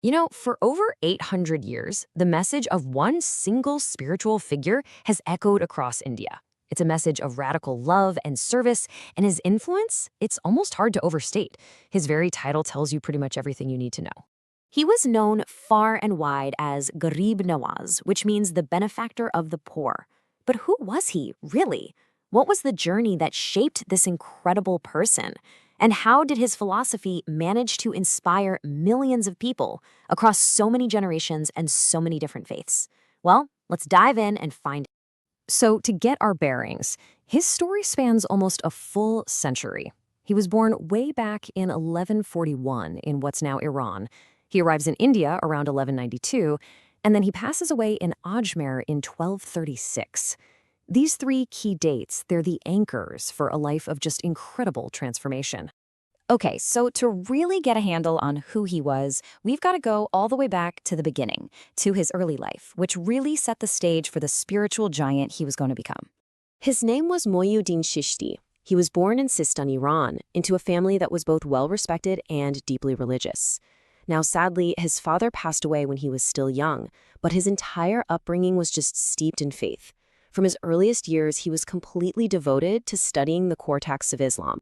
For over 800 years, the message of one single spiritual figure has echoed across India. It's a message of radical love and service, and his influence, it's almost hard to overstate. His very title tells you pretty much everything you need to know. He was known far and wide as Garib Nawaz, which means the benefactor of the poor. But who was he, really? What was the journey that shaped this incredible person? And how did his philosophy manage to inspire millions of people across so many generations and so many different faiths? Well, let's dive in and find out. So, to get our bearings, his story spans almost a full century. He was born way back in 1141 in what's now Iran. He arrives in India around 1192, and then he passes away in Ajmer in 1236. These three key dates, they're the anchors for a life of just incredible transformation. Okay, so to really get a handle on who he was, we've got to go all the way back to the beginning, to his early life, which really set the stage for the spiritual giant he was going to become. His name was Moinuddin Chishti. He was born in Sistan, Iran, into a family that was both well-respected and deeply religious. Now, sadly, his father passed away when he was still young, but his entire upbringing was just steeped in faith. From his earliest years, he was completely devoted to studying the core texts of Islam.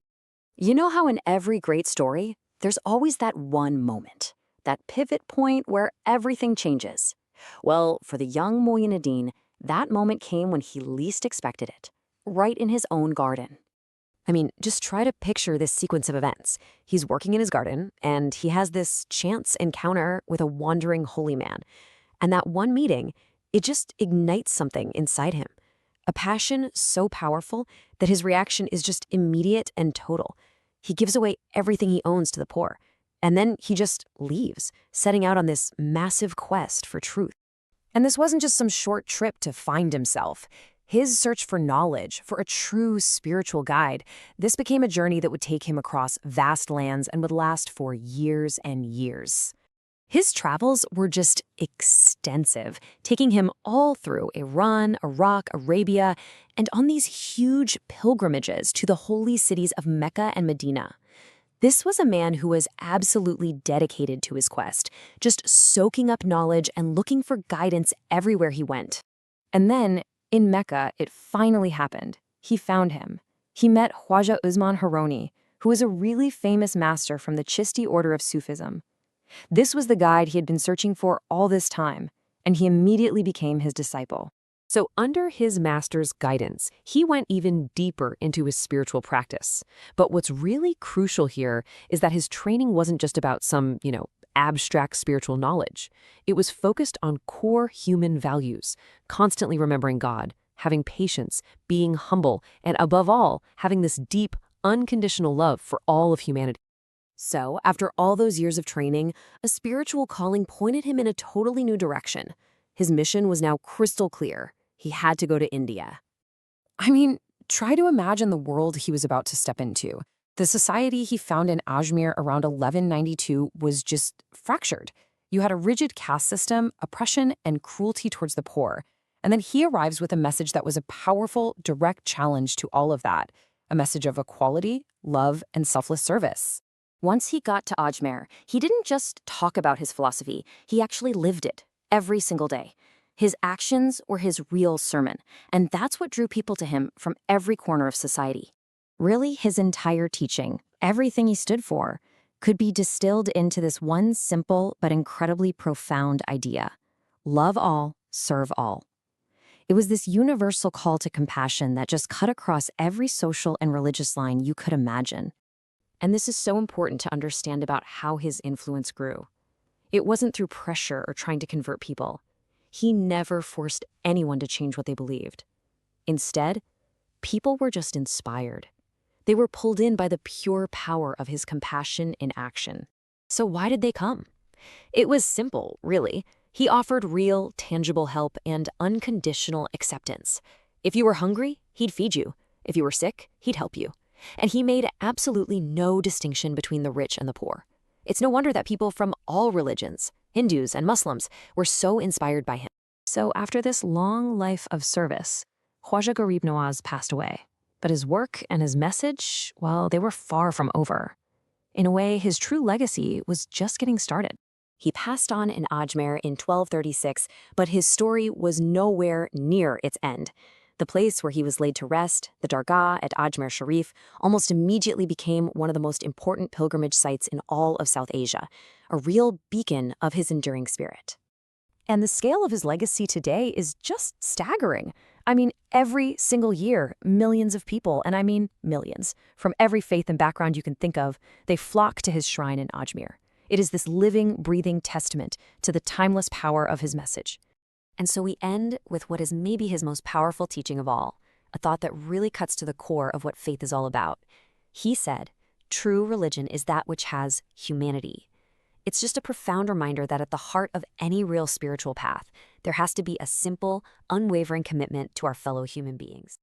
You know how in every great story, there's always that one moment, that pivot point where everything changes. Well, for the young Moinuddin, that moment came when he least expected it, right in his own garden. I mean, just try to picture this sequence of events. He's working in his garden, and he has this chance encounter with a wandering holy man. And that one meeting, it just ignites something inside him. A passion so powerful that his reaction is just immediate and total. He gives away everything he owns to the poor. And then he just leaves, setting out on this massive quest for truth. And this wasn't just some short trip to find himself. His search for knowledge, for a true spiritual guide, this became a journey that would take him across vast lands and would last for years and years. His travels were just extensive, taking him all through Iran, Iraq, Arabia, and on these huge pilgrimages to the holy cities of Mecca and Medina. This was a man who was absolutely dedicated to his quest, just soaking up knowledge and looking for guidance everywhere he went. And then, in Mecca, it finally happened. He found him. He met Khwaja Baba, who was a really famous master from the Chishti order of Sufism. This was the guide he had been searching for all this time, and he immediately became his disciple. So under his master's guidance, he went even deeper into his spiritual practice. But what's really crucial here is that his training wasn't just about some, abstract spiritual knowledge. It was focused on core human values, constantly remembering God, having patience, being humble, and above all, having this deep, unconditional love for all of humanity. So, after all those years of training, a spiritual calling pointed him in a totally new direction. His mission was now crystal clear. He had to go to India. I mean, try to imagine the world he was about to step into. The society he found in Ajmer around 1192 was just fractured. You had a rigid caste system, oppression, and cruelty towards the poor. And then he arrives with a message that was a powerful, direct challenge to all of that, a message of equality, love, and selfless service. Once he got to Ajmer, he didn't just talk about his philosophy, he actually lived it every single day. His actions were his real sermon, and that's what drew people to him from every corner of society. Really, his entire teaching, everything he stood for, could be distilled into this one simple but incredibly profound idea: love all, serve all. It was this universal call to compassion that just cut across every social and religious line you could imagine. And this is so important to understand about how his influence grew. It wasn't through pressure or trying to convert people. He never forced anyone to change what they believed. Instead, people were just inspired. They were pulled in by the pure power of his compassion in action. So why did they come? It was simple, really. He offered real, tangible help and unconditional acceptance. If you were hungry, he'd feed you. If you were sick, he'd help you. And he made absolutely no distinction between the rich and the poor. It's no wonder that people from all religions, Hindus and Muslims, were so inspired by him. So after this long life of service, Khwaja Garib Nawaz passed away. But his work and his message, well, they were far from over. In a way, his true legacy was just getting started. He passed on in Ajmer in 1236, but his story was nowhere near its end. The place where he was laid to rest, the Dargah at Ajmer Sharif, almost immediately became one of the most important pilgrimage sites in all of South Asia, a real beacon of his enduring spirit. And the scale of his legacy today is just staggering. I mean, every single year, millions of people, and I mean millions, from every faith and background you can think of, they flock to his shrine in Ajmer. It is this living, breathing testament to the timeless power of his message. And so we end with what is maybe his most powerful teaching of all, a thought that really cuts to the core of what faith is all about. He said, "True religion is that which has humanity." It's just a profound reminder that at the heart of any real spiritual path, there has to be a simple, unwavering commitment to our fellow human beings.